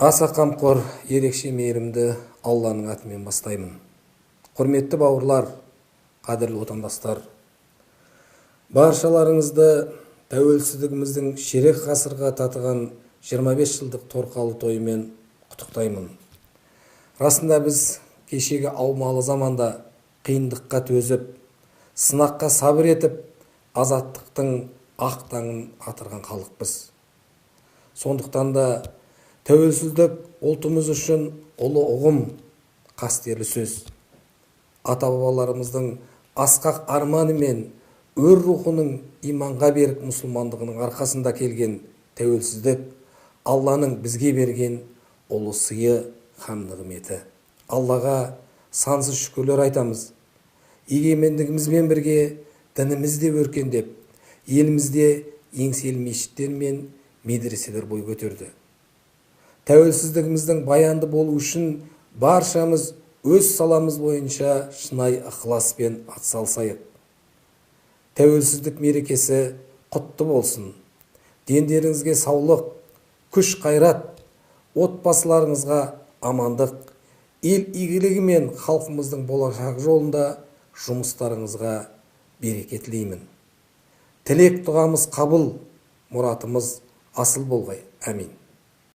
Аса қамқор, ерекше мейірімді Алланың атымен бастаймын. Құрметті бауырлар, қадірлі отандастар, баршаларыңызды тәуелсіздігіміздің ширек ғасырға татыған 25 жылдық торқалы тойымен құттықтаймын. Расында біз кешегі аумалы заманда қиындыққа төзіп, сынаққа сабыр етіп, азаттықтың ақ таңын атырған халықпыз. Сондықтан да тәуелсіздік ұлтымыз үшін ұлы ұғым, қастерлі сөз. Ата-бабаларымыздың асқақ арманы мен өр рухының иманға берік мұсылмандығының арқасында келген тәуелсіздік Алланың бізге берген ұлы сыйы һәм нығметі. Аллаға сансыз шүкірлер айтамыз. Егемендігімізбен бірге дініміз де өркендеп, елімізде еңселі мешіттер мен медреселер бой көтерді. Тәуелсіздігіміздің баянды болу үшін баршамыз өз саламыз бойынша шынайы ықыласпен атсалысайық. Тәуелсіздік мерекесі құтты болсын. Дендеріңізге саулық, күш қайрат, отбасыларыңызға амандық, ел игілігі мен халқымыздың болашақ жолында жұмыстарыңызға береке тілеймін. Тілек дұғамыз қабыл, мұратымыз асыл болғай. Әмин.